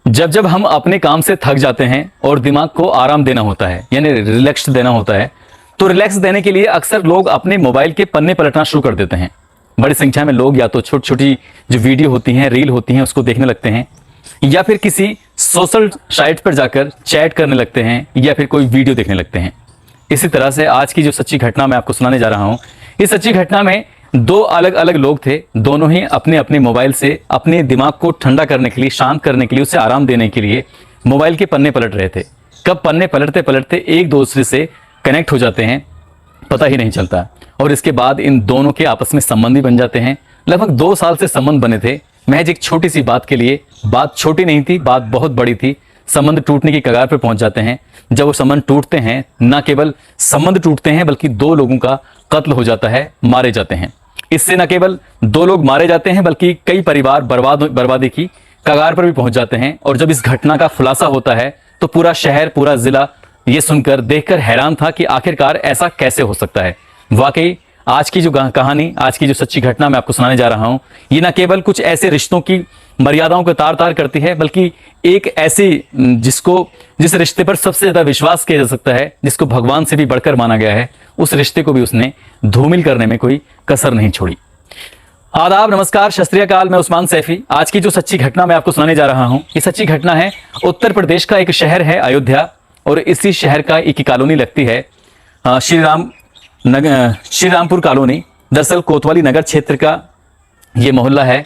जब जब हम अपने काम से थक जाते हैं और दिमाग को आराम देना होता है यानी रिलैक्स देना होता है, तो रिलैक्स देने के लिए अक्सर लोग अपने मोबाइल के पन्ने पलटना शुरू कर देते हैं। बड़ी संख्या में लोग या तो छोटी छोटी जो वीडियो होती हैं, रील होती हैं, उसको देखने लगते हैं, या फिर किसी सोशल साइट पर जाकर चैट करने लगते हैं, या फिर कोई वीडियो देखने लगते हैं। इसी तरह से आज की जो सच्ची घटना मैं आपको सुनाने जा रहा हूं, इस सच्ची घटना में दो अलग अलग लोग थे। दोनों ही अपने अपने मोबाइल से अपने दिमाग को ठंडा करने के लिए, शांत करने के लिए, उसे आराम देने के लिए मोबाइल के पन्ने पलट रहे थे। कब पन्ने पलटते पलटते एक दूसरे से कनेक्ट हो जाते हैं पता ही नहीं चलता, और इसके बाद इन दोनों के आपस में संबंध भी बन जाते हैं। लगभग 2 साल से संबंध बने थे, महज एक छोटी सी बात के लिए। बात छोटी नहीं थी, बात बहुत बड़ी थी। संबंध टूटने की कगार पर पहुंच जाते हैं। जब वो संबंध टूटते हैं, न केवल संबंध टूटते हैं बल्कि 2 लोगों का कत्ल हो जाता है, मारे जाते हैं। इससे न केवल 2 लोग मारे जाते हैं बल्कि कई परिवार बर्बादी की कगार पर भी पहुंच जाते हैं। और जब इस घटना का खुलासा होता है तो पूरा शहर, पूरा जिला ये सुनकर, देखकर हैरान था कि आखिरकार ऐसा कैसे हो सकता है। वाकई आज की जो कहानी, आज की जो सच्ची घटना मैं आपको सुनाने जा रहा हूं, ये न केवल कुछ ऐसे रिश्तों की मर्यादाओं को तार तार करती है, बल्कि एक ऐसी जिस रिश्ते पर सबसे ज्यादा विश्वास किया जा सकता है, जिसको भगवान से भी बढ़कर माना गया है, उस रिश्ते को भी उसने धूमिल करने में कोई कसर नहीं छोड़ी। आदाब, नमस्कार, सत श्री अकाल। मैं उस्मान सैफी। आज की जो सच्ची घटना मैं आपको सुनाने जा रहा हूं, ये सच्ची घटना है उत्तर प्रदेश का एक शहर है अयोध्या, और इसी शहर का एक कॉलोनी लगती है श्रीरामपुर कॉलोनी। दरअसल कोतवाली नगर क्षेत्र का ये मोहल्ला है।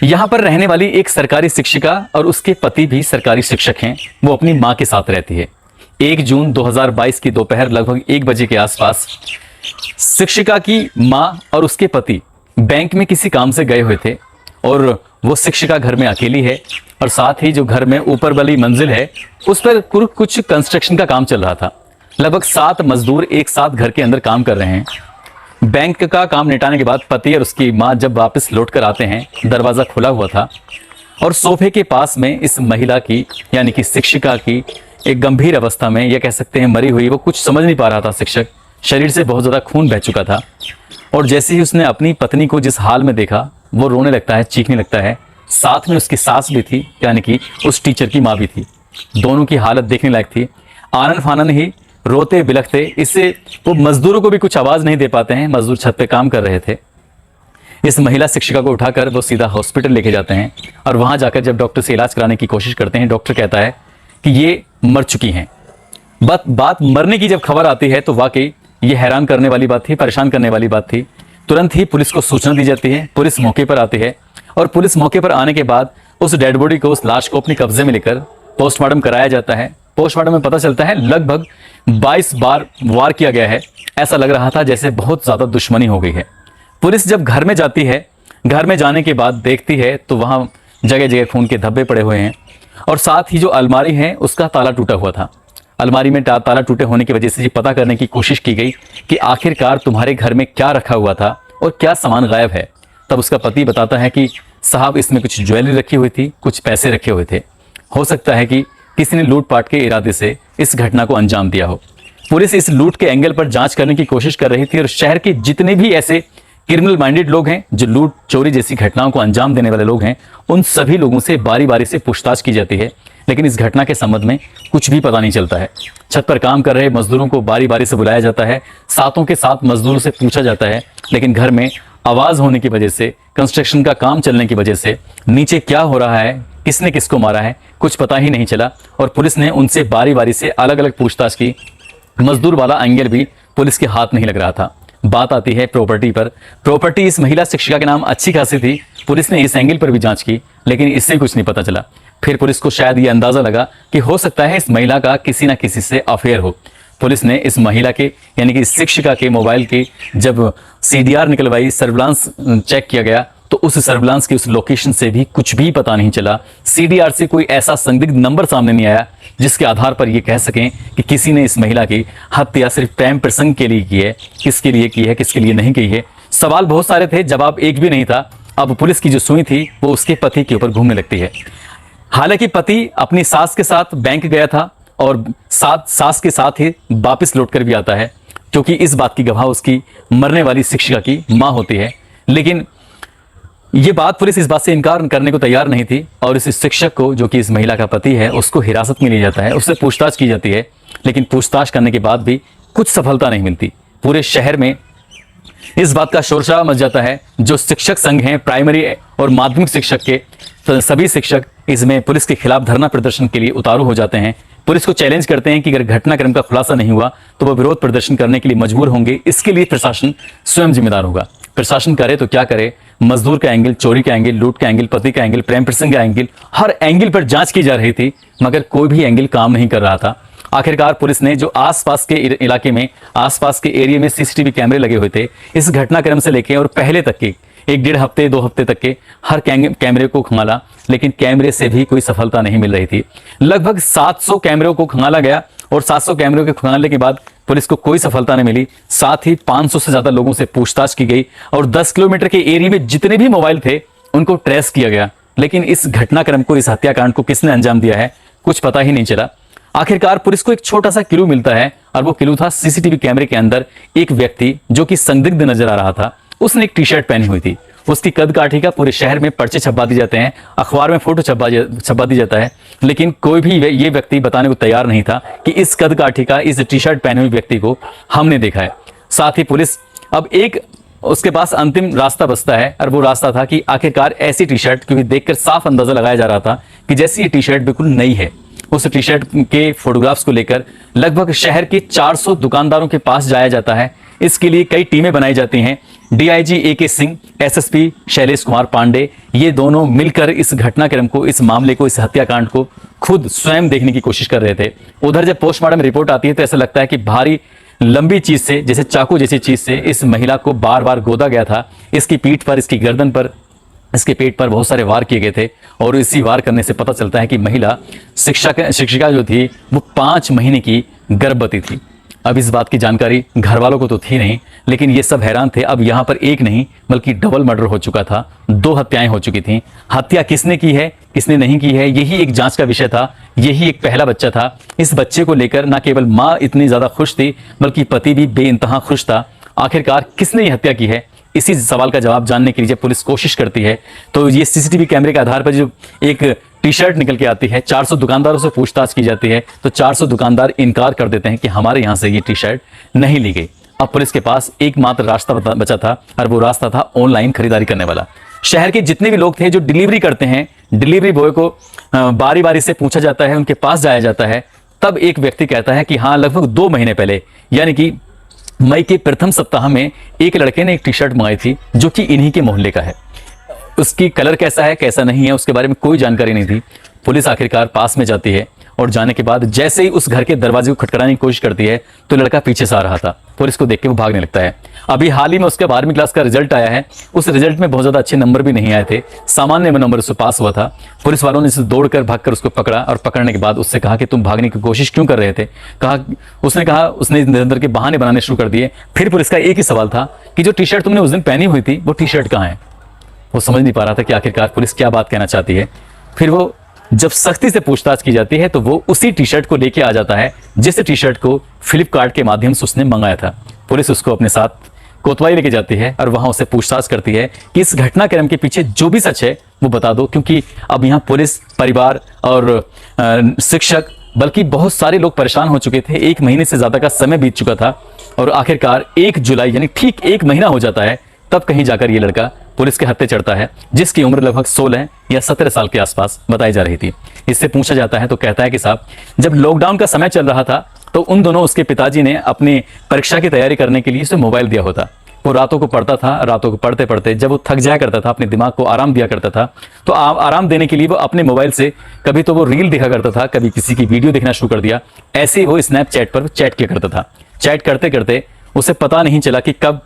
यहां पर रहने वाली एक सरकारी शिक्षिका और उसके पति भी सरकारी शिक्षक हैं। वो अपनी मां के साथ रहती है। 1 जून 2022 की दोपहर लगभग 1 बजे के आसपास शिक्षिका की मां और उसके पति बैंक में किसी काम से गए हुए थे, और वो शिक्षिका घर में अकेली है, और साथ ही जो घर में ऊपर वाली मंजिल है उस पर कुछ कंस्ट्रक्शन का काम चल रहा था। लगभग 7 मजदूर एक साथ घर के अंदर काम कर रहे हैं। बैंक का काम निपटाने के बाद पति और उसकी मां जब वापस लौट कर आते हैं, दरवाजा खुला हुआ था, और सोफे के पास में इस महिला की यानी कि शिक्षिका की एक गंभीर अवस्था में, यह कह सकते हैं मरी हुई, वो कुछ समझ नहीं पा रहा था। शिक्षक शरीर से बहुत ज्यादा खून बह चुका था, और जैसे ही उसने अपनी पत्नी को जिस हाल में देखा, वो रोने लगता है, चीखने लगता है। साथ में उसकी सास भी थी, यानी कि उस टीचर की माँ भी थी। दोनों की हालत देखने लायक थी। आनन फानन ही रोते बिलखते, इससे वो मजदूरों को भी कुछ आवाज नहीं दे पाते हैं। मजदूर छत पे काम कर रहे थे। इस महिला शिक्षिका को उठाकर वो सीधा हॉस्पिटल लेके जाते हैं, और वहां जाकर जब डॉक्टर से इलाज कराने की कोशिश करते हैं, डॉक्टर कहता है कि ये मर चुकी हैं। बात मरने की जब खबर आती है तो वाकई ये हैरान करने वाली बात थी, परेशान करने वाली बात थी। तुरंत ही पुलिस को सूचना दी जाती है। पुलिस मौके पर आती है, और पुलिस मौके पर आने के बाद उस डेड बॉडी को, उस लाश को अपने कब्जे में लेकर पोस्टमार्टम कराया जाता है। पोस्टमार्टम में पता चलता है लगभग 22 बार वार किया गया है। ऐसा लग रहा था जैसे बहुत ज्यादा दुश्मनी हो गई है। पुलिस जब घर में जाती है, घर में जाने के बाद देखती है तो वहां जगह जगह खून के धब्बे पड़े हुए हैं, और साथ ही जो अलमारी है उसका ताला टूटा हुआ था। अलमारी में ताला टूटे होने की वजह से ये पता करने की कोशिश की गई कि आखिरकार तुम्हारे घर में क्या रखा हुआ था और क्या सामान गायब है। तब उसका पति बताता है कि साहब, इसमें कुछ ज्वेलरी रखी हुई थी, कुछ पैसे रखे हुए थे। हो सकता है कि किसी ने लूटपाट के इरादे से इस घटना को अंजाम दिया हो। पुलिस इस लूट के एंगल पर जांच करने की कोशिश कर रही थी, और शहर के जितने भी ऐसे क्रिमिनल माइंडेड लोग हैं, जो लूट चोरी जैसी घटनाओं को अंजाम देने वाले लोग हैं, उन सभी लोगों से बारी बारी से पूछताछ की जाती है। लेकिन इस घटना के संबंध में कुछ भी पता नहीं चलता है। छत पर काम कर रहे मजदूरों को बारी बारी से बुलाया जाता है, सातों के साथ मजदूरों से पूछा जाता है, लेकिन घर में आवाज होने की वजह से, कंस्ट्रक्शन का काम चलने की वजह से नीचे क्या हो रहा है, किसने किसको मारा है, कुछ पता ही नहीं चला। और पुलिस ने उनसे बारी बारी से अलग अलग पूछताछ की। मजदूर वाला एंगल भी पुलिस के हाथ नहीं लग रहा था। बात आती है प्रॉपर्टी पर। प्रॉपर्टी इस महिला शिक्षिका के नाम अच्छी खासी थी। पुलिस ने इस एंगल पर भी जांच की, लेकिन इससे कुछ नहीं पता चला। फिर पुलिस को शायद ये अंदाजा लगा कि हो सकता है इस महिला का किसी ना किसी से अफेयर हो। पुलिस ने इस महिला के यानी कि शिक्षिका के मोबाइल की जब सीडीआर निकलवाई, सर्विलांस चेक किया गया, तो उस सर्विलांस की उस लोकेशन से भी कुछ भी पता नहीं चला। सीडीआर से कोई ऐसा संदिग्ध नंबर सामने नहीं आया जिसके आधार पर यह कह सकें कि किसी ने इस महिला की हत्या सिर्फ प्रेम प्रसंग के लिए की है। किसके लिए की है, किसके लिए नहीं की है, सवाल बहुत सारे थे, जवाब एक भी नहीं था। अब पुलिस की जो सुई थी वो उसके पति के ऊपर घूमने लगती है। हालांकि पति अपनी सास के साथ बैंक गया था, और सास के साथ ही वापस लौटकर भी आता है, क्योंकि इस बात की गवाह उसकी मरने वाली शिक्षिका की मां होती है। लेकिन ये बात पुलिस इस बात से इनकार करने को तैयार नहीं थी और इस शिक्षक को, जो कि इस महिला का पति है, उसको हिरासत में लिया जाता है, उससे पूछताछ की जाती है। लेकिन पूछताछ करने के बाद भी कुछ सफलता नहीं मिलती। पूरे शहर में इस बात का शोरशराबा मच जाता है। जो शिक्षक संघ हैं, प्राइमरी और माध्यमिक शिक्षक के, तो सभी शिक्षक इसमें पुलिस के खिलाफ धरना प्रदर्शन के लिए उतारू हो जाते हैं। पुलिस को चैलेंज करते हैं कि अगर घटनाक्रम का खुलासा नहीं हुआ तो वह विरोध प्रदर्शन करने के लिए मजबूर होंगे। इसके लिए प्रशासन स्वयं जिम्मेदार होगा। प्रशासन करे तो क्या करे, मजदूर का एंगल, चोरी का एंगल, लूट का एंगल, पति का एंगल, प्रेम प्रसंग का एंगल, हर एंगल पर जांच की जा रही थी, मगर कोई भी एंगल काम नहीं कर रहा था। आखिरकार पुलिस ने जो आसपास के इलाके में, आसपास के एरिया में सीसीटीवी कैमरे लगे हुए थे, इस घटनाक्रम से लेकर और पहले तक के 1-1.5 हफ्ते 2 हफ्ते तक के हर कैमरे को खंगाला, लेकिन कैमरे से भी कोई सफलता नहीं मिल रही थी। लगभग 700 कैमरों को खंगाला गया और 700 कैमरों के खंगालने के बाद पुलिस को कोई सफलता नहीं मिली। साथ ही 500 से ज्यादा लोगों से पूछताछ की गई और 10 किलोमीटर के एरिया में जितने भी मोबाइल थे उनको ट्रेस किया गया। लेकिन इस घटनाक्रम को, इस हत्याकांड को किसने अंजाम दिया है, कुछ पता ही नहीं चला। आखिरकार पुलिस को एक छोटा सा क्लू मिलता है और वो क्लू था सीसीटीवी कैमरे के अंदर एक व्यक्ति जो कि संदिग्ध नजर आ रहा था। उसने एक टी शर्ट पहनी हुई थी। उसकी कद काठी का पूरे शहर में पर्चे छपवा दिए जाते हैं, अखबार में फोटो छपवा दिया जाता है, लेकिन कोई भी ये व्यक्ति बताने को तैयार नहीं था कि इस कद काठी का, इस टी शर्ट पहने हुए व्यक्ति को हमने देखा है। साथ ही पुलिस अब एक उसके पास अंतिम रास्ता बचता है और वो रास्ता था कि आखिरकार ऐसी टी शर्ट, क्योंकि देखकर साफ अंदाजा लगाया जा रहा था कि जैसी ये टी शर्ट बिल्कुल नई है, उस टी शर्ट के फोटोग्राफ्स को लेकर लगभग शहर के 400 दुकानदारों के पास जाया जाता है। इसके लिए कई टीमें बनाई जाती हैं। DIG AK Singh, SSP Shailesh Kumar Pandey, ये दोनों मिलकर इस घटनाक्रम को, इस मामले को, इस हत्याकांड को खुद स्वयं देखने की कोशिश कर रहे थे। उधर जब पोस्टमार्टम रिपोर्ट आती है तो ऐसा लगता है कि भारी लंबी चीज से, जैसे चाकू जैसी चीज से इस महिला को बार बार गोदा गया था। इसकी पीठ पर, इसकी गर्दन पर, इसके पेट पर बहुत सारे वार किए गए थे और इसी वार करने से पता चलता है कि महिला शिक्षिका जो थी वो 5 महीने की गर्भवती थी। अब इस बात की जानकारी घर वालों को तो थी नहीं, लेकिन ये सब हैरान थे। अब यहाँ पर एक नहीं बल्कि डबल मर्डर हो चुका था, 2 हत्याएं हो चुकी थीं। हत्या किसने की है, किसने नहीं की है, यही एक जांच का विषय था। यही एक पहला बच्चा था। इस बच्चे को लेकर न केवल माँ इतनी ज्यादा खुश थी बल्कि पति भी बेइंतहा खुश था। आखिरकार किसने ये हत्या की है, इसी सवाल का जवाब जानने के लिए जब पुलिस कोशिश करती है तो ये सीसीटीवी कैमरे के आधार पर जो एक टी शर्ट निकल के आती है, 400 दुकानदारों से पूछताछ की जाती है तो 400 दुकानदार इनकार कर देते हैं कि हमारे यहाँ से ये टी शर्ट नहीं ली गई। अब पुलिस के पास एकमात्र रास्ता बचा था और वो रास्ता था ऑनलाइन खरीदारी करने वाला। शहर के जितने भी लोग थे जो डिलीवरी करते हैं, डिलीवरी बॉय को बारी बारी से पूछा जाता है, उनके पास जाया जाता है। तब एक व्यक्ति कहता है कि हाँ, लगभग 2 महीने पहले, यानी कि मई के प्रथम सप्ताह में एक लड़के ने एक टी शर्ट मंगाई थी जो कि इन्हीं के मोहल्ले का है। उसकी कलर कैसा है, कैसा नहीं है, उसके बारे में कोई जानकारी नहीं थी। पुलिस आखिरकार पास में जाती है और जाने के बाद जैसे ही उस घर के दरवाजे को खटखटाने की कोशिश करती है तो लड़का पीछे से आ रहा था। पुलिस को देख के वो भागने लगता है। अभी हाल ही में उसका 12वीं क्लास का रिजल्ट आया है। उस रिजल्ट में बहुत ज्यादा अच्छे नंबर भी नहीं आए थे, सामान्य नंबर से पास हुआ था। पुलिस वालों ने इसे दौड़कर भागकर उसको पकड़ा और पकड़ने के बाद उससे कहा कि तुम भागने की कोशिश क्यों कर रहे थे। उसने निरंतर के बहाने बनाने शुरू कर दिए। फिर पुलिस का एक ही सवाल था कि जो टी शर्ट तुमने उस दिन पहनी हुई थी वो टी शर्ट कहाँ है। वो समझ नहीं पा रहा था कि आखिरकार पुलिस क्या बात कहना चाहती है। फिर वो जब सख्ती से पूछताछ की जाती है तो वो उसी टी शर्ट को लेके आ जाता है जिस टी शर्ट को फ्लिपकार्ट के माध्यम से उसने मंगाया था। पुलिस उसको अपने साथ कोतवाली लेके जाती है और वहां उससे पूछताछ करती है कि इस घटनाक्रम के पीछे जो भी सच है वो बता दो, क्योंकि अब यहाँ पुलिस, परिवार और शिक्षक, बल्कि बहुत सारे लोग परेशान हो चुके थे। 1 महीने से ज्यादा का समय बीत चुका था और आखिरकार 1 जुलाई यानी ठीक 1 महीना हो जाता है तब कहीं जाकर ये लड़का पुलिस के हत्थे चढ़ता है, जिसकी उम्र लगभग 16 या 17 साल के आसपास बताई जा रही थी। इससे पूछा जाता है तो कहता है कि साहब, जब लॉकडाउन का समय चल रहा था तो उन दोनों उसके पिताजी ने अपनी परीक्षा की तैयारी करने के लिए उसे मोबाइल दिया होता। वो रातों को पढ़ता था, रातों को पढ़ते पढ़ते जब वो थक जाया करता था, अपने दिमाग को आराम दिया करता था, तो आराम देने के लिए वो अपने मोबाइल से कभी तो वो रील देखा करता था, कभी किसी की वीडियो देखना शुरू कर दिया। ऐसे ही वो स्नैपचैट पर चैट किया करता था। चैट करते करते उसे पता नहीं चला कि कब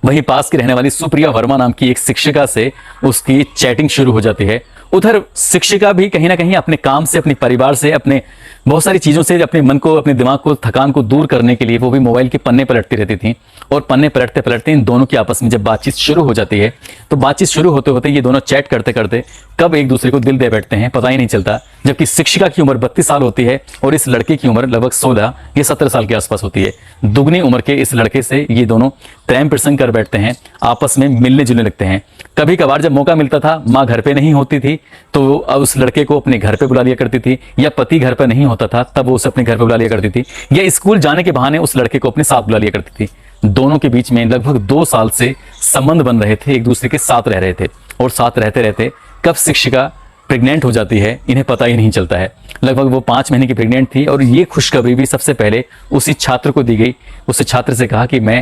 वहीं पास की रहने वाली सुप्रिया वर्मा नाम की एक शिक्षिका से उसकी चैटिंग शुरू हो जाती है उधर शिक्षिका भी कहीं ना कहीं अपने काम से, अपने परिवार से, अपने बहुत सारी चीज़ों से अपने मन को, अपने दिमाग को, थकान को दूर करने के लिए वो भी मोबाइल के पन्ने पलटती रहती थी। और पन्ने पलटते पलटते इन दोनों की आपस में जब बातचीत शुरू हो जाती है, तो बातचीत शुरू होते होते ये दोनों चैट करते करते कब एक दूसरे को दिल दे बैठते हैं पता ही नहीं चलता। जबकि शिक्षिका की उम्र 32 साल होती है और इस लड़के की उम्र लगभग 16 या 17 साल के आसपास होती है। दुगनी उम्र के इस लड़के से ये दोनों प्रेम प्रसंग कर बैठते हैं, आपस में मिलने जुलने लगते हैं। कभी कभार जब मौका मिलता था, माँ घर पे नहीं होती थी तो उस लड़के को अपने घर पे बुला लिया करती थी, या पति घर पे नहीं होता था तब वो उसे अपने घर पे बुला लिया करती थी, या स्कूल जाने के बहाने उस लड़के को अपने साथ बुला लिया करती थी। दोनों के बीच में लगभग 2 साल से संबंध बन रहे थे, एक दूसरे के साथ रह रहे थे। और साथ रहते रहते कब शिक्षिका प्रेग्नेंट हो जाती है इन्हें पता ही नहीं चलता है। लगभग वो 5 महीने की प्रेग्नेंट थी और ये खुशखबरी भी सबसे पहले उसी छात्र को दी गई। उस छात्र से कहा कि मैं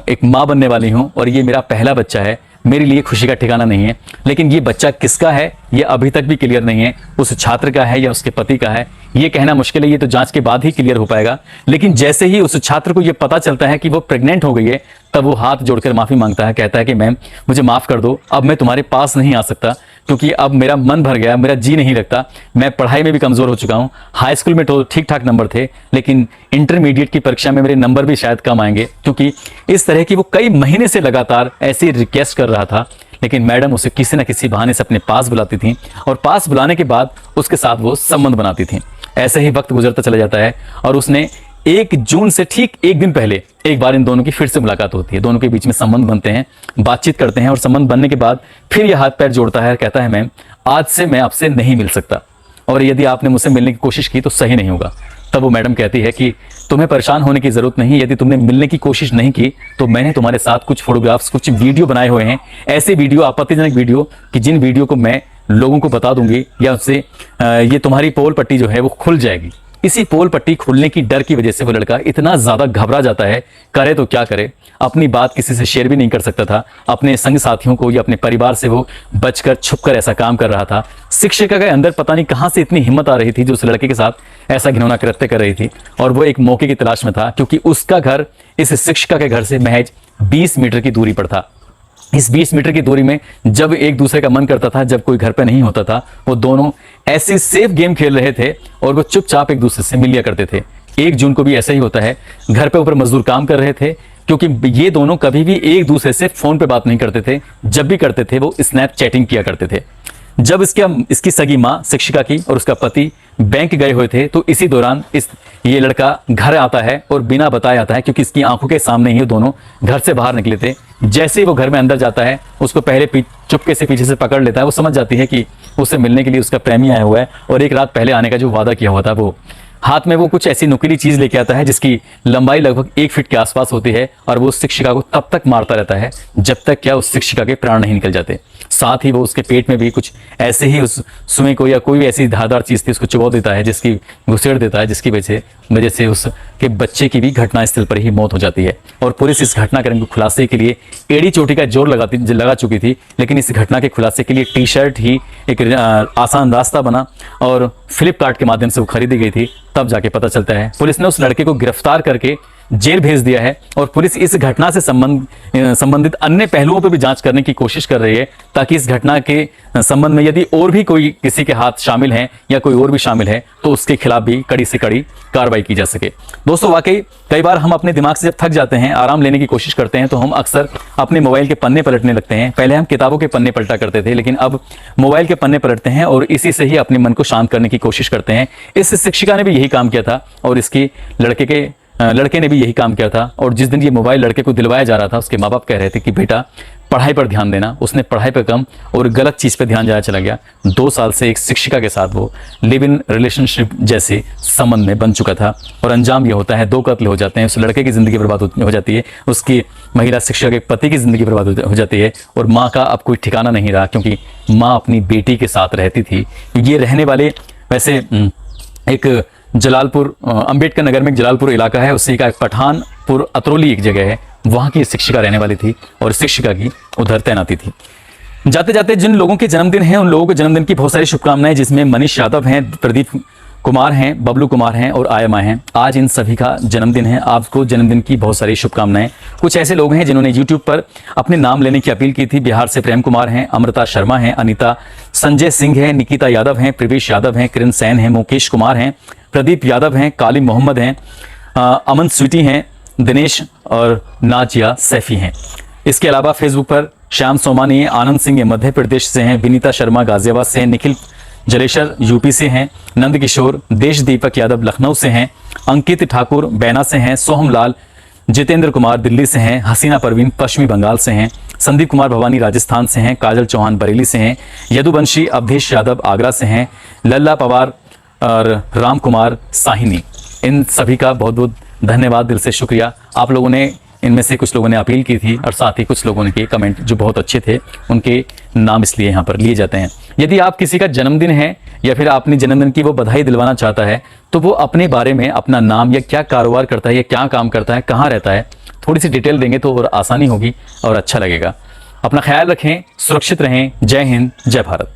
एक माँ बनने वाली हूँ और ये मेरा पहला बच्चा है, मेरे लिए खुशी का ठिकाना नहीं है। लेकिन ये बच्चा किसका है ये अभी तक भी क्लियर नहीं है, उस छात्र का है या उसके पति का है ये कहना मुश्किल है, ये तो जांच के बाद ही क्लियर हो पाएगा। लेकिन जैसे ही उस छात्र को ये पता चलता है कि वो प्रेग्नेंट हो गई है, तब वो हाथ जोड़कर माफी मांगता है, कहता है कि मैम मुझे माफ कर दो, अब मैं तुम्हारे पास नहीं आ सकता क्योंकि अब मेरा मन भर गया, मेरा जी नहीं लगता, मैं पढ़ाई में भी कमजोर हो चुका हूँ। हाई स्कूल में तो ठीक ठाक नंबर थे, लेकिन इंटरमीडिएट की परीक्षा में मेरे नंबर भी शायद कम आएंगे। क्योंकि इस तरह की वो कई महीने से लगातार ऐसी रिक्वेस्ट कर रहा था, लेकिन मैडम उसे किसी न किसी बहाने से अपने पास बुलाती थी और पास बुलाने के बाद उसके साथ वो संबंध बनाती थी। ऐसे ही वक्त गुजरता चला जाता है और उसने 1 जून से ठीक 1 दिन पहले एक बार इन दोनों की फिर से मुलाकात होती है। दोनों के बीच में संबंध बनते हैं, बातचीत करते हैं और संबंध बनने के बाद फिर यह हाथ पैर जोड़ता है और कहता है मैम आज से मैं आपसे नहीं मिल सकता और यदि आपने मुझसे मिलने की कोशिश की तो सही नहीं होगा। तब वो मैडम कहती है कि तुम्हें परेशान होने की जरूरत नहीं, यदि तुमने मिलने की कोशिश नहीं की तो मैंने तुम्हारे साथ कुछ फोटोग्राफ्स, कुछ वीडियो बनाए हुए हैं, ऐसे वीडियो, आपत्तिजनक वीडियो कि जिन वीडियो को मैं लोगों को बता दूंगी या उससे ये तुम्हारी पोल पट्टी जो है वो खुल जाएगी। इसी पोल पट्टी खुलने की डर की वजह से वो लड़का इतना ज्यादा घबरा जाता है, करे तो क्या करे, अपनी बात किसी से शेयर भी नहीं कर सकता था, अपने संग साथियों को या अपने परिवार से वो बचकर छुपकर ऐसा काम कर रहा था। शिक्षिका के अंदर पता नहीं कहां से इतनी हिम्मत आ रही थी जो उस लड़के के साथ ऐसा घिनौना कृत्य कर रही थी, और वो एक मौके की तलाश में था क्योंकि उसका घर इस शिक्षिका के घर से महज 20 मीटर की दूरी पर था। इस 20 मीटर की दूरी में जब एक दूसरे का मन करता था, जब कोई घर पे नहीं होता था, वो दोनों ऐसे सेफ गेम खेल रहे थे और वो चुपचाप एक दूसरे से मिल लिया करते थे। 1 जून को भी ऐसा ही होता है, घर पे ऊपर मजदूर काम कर रहे थे क्योंकि ये दोनों कभी भी एक दूसरे से फोन पे बात नहीं करते थे, जब भी करते थे वो स्नैप चैटिंग किया करते थे। जब इसकी सगी माँ शिक्षिका की और उसका पति बैंक गए हुए थे तो इसी दौरान ये लड़का घर आता है और बिना बताए आता है क्योंकि इसकी आंखों के सामने ही दोनों घर से बाहर निकले थे। जैसे ही वो घर में अंदर जाता है उसको पहले चुपके से पीछे से पकड़ लेता है। वो समझ जाती है कि उससे मिलने के लिए उसका प्रेमी आया हुआ है और एक रात पहले आने का जो वादा किया हुआ था, वो हाथ में वो कुछ ऐसी नुकीली चीज लेके आता है जिसकी लंबाई लगभग 1 फीट के आसपास होती है और वो उस शिक्षिका को तब तक मारता रहता है जब तक क्या उस शिक्षिका के प्राण नहीं निकल जाते। साथ ही वो उसके पेट में भी कुछ ऐसे ही उस सुई को या कोई ऐसी धारदार चीज थी उसको चुबा देता है, जिसकी घुसेड़ देता है, जिसकी वजह से उसके बच्चे की भी घटनास्थल पर ही मौत हो जाती है। और पुलिस इस घटनाक्रम के खुलासे के लिए एड़ी चोटी का जोर लगा चुकी थी, लेकिन इस घटना के खुलासे के लिए टी-शर्ट ही एक आसान रास्ता बना और फ्लिपकार्ट के माध्यम से वो खरीदी गई थी। तब जाके पता चलता है पुलिस ने उस लड़के को गिरफ्तार करके जेल भेज दिया है और पुलिस इस घटना से संबंधित अन्य पहलुओं पर भी जांच करने की कोशिश कर रही है ताकि इस घटना के संबंध में यदि और भी कोई किसी के हाथ शामिल हैं या कोई और भी शामिल है तो उसके खिलाफ भी कड़ी से कड़ी कार्रवाई की जा सके। दोस्तों वाकई कई बार हम अपने दिमाग से जब थक जाते हैं, आराम लेने की कोशिश करते हैं, तो हम अक्सर अपने मोबाइल के पन्ने पलटने लगते हैं। पहले हम किताबों के पन्ने पलटा करते थे, लेकिन अब मोबाइल के पन्ने पलटते हैं और इसी से ही अपने मन को शांत करने की कोशिश करते हैं। इस शिक्षिका ने भी यही काम किया था और इसकी लड़के ने भी यही काम किया था। और जिस दिन ये मोबाइल लड़के को दिलवाया जा रहा था, उसके माँ बाप कह रहे थे कि बेटा पढ़ाई पर ध्यान देना। उसने पढ़ाई पर कम और गलत चीज पर ध्यान ज्यादा चला गया। 2 साल से एक शिक्षिका के साथ वो लिव इन रिलेशनशिप जैसे संबंध में बन चुका था और अंजाम ये होता है 2 कत्ल हो जाते हैं। उस लड़के की जिंदगी बर्बाद हो जाती है, उसकी महिला शिक्षक के पति की जिंदगी बर्बाद हो जाती है और माँ का अब कोई ठिकाना नहीं रहा क्योंकि माँ अपनी बेटी के साथ रहती थी। ये रहने वाले वैसे एक जलालपुर, अंबेडकर नगर में एक जलालपुर इलाका है, उससे एक पठानपुर अतरौली एक जगह है, वहां की शिक्षिका रहने वाली थी और शिक्षिका की उधर तैनाती थी। जाते जाते जिन लोगों के जन्मदिन हैं उन लोगों को जन्मदिन की बहुत सारी शुभकामनाएं, जिसमें मनीष यादव हैं, प्रदीप कुमार हैं, बबलू कुमार हैं और आयमा हैं। आज इन सभी का जन्मदिन है। आपको जन्मदिन की बहुत सारी शुभकामनाएं। कुछ ऐसे लोग हैं जिन्होंने YouTube पर अपने नाम लेने की अपील की थी। बिहार से प्रेम कुमार हैं, अमृता शर्मा हैं, अनीता संजय सिंह है, निकिता यादव हैं, प्रवेश यादव हैं, किरण सैन हैं, मुकेश कुमार हैं, प्रदीप यादव हैं, काली मोहम्मद हैं, अमन स्वीटी हैं, दिनेश और नाजिया सैफी हैं। इसके अलावा फेसबुक पर श्याम सोमानी, आनंद सिंह मध्य प्रदेश से हैं, विनीता शर्मा गाजियाबाद से हैं, निखिल जलेसर यूपी से हैं, नंद किशोर देश दीपक यादव लखनऊ से हैं, अंकित ठाकुर बैना से हैं, सोहम लाल जितेंद्र कुमार दिल्ली से हैं, हसीना परवीन पश्चिमी बंगाल से हैं, संदीप कुमार भवानी राजस्थान से हैं, काजल चौहान बरेली से हैं, यदुवंशी अवधेश यादव आगरा से हैं, लल्ला पवार और राम कुमार साहिनी। इन सभी का बहुत बहुत धन्यवाद, दिल से शुक्रिया। आप लोगों ने, इनमें से कुछ लोगों ने अपील की थी और साथ ही कुछ लोगों ने के कमेंट जो बहुत अच्छे थे, उनके नाम इसलिए यहाँ पर लिए जाते हैं। यदि आप किसी का जन्मदिन है या फिर अपने जन्मदिन की वो बधाई दिलवाना चाहता है तो वो अपने बारे में अपना नाम या क्या कारोबार करता है या क्या काम करता है, कहाँ रहता है, थोड़ी सी डिटेल देंगे तो और आसानी होगी और अच्छा लगेगा। अपना ख्याल रखें, सुरक्षित रहें। जय हिंद, जय भारत।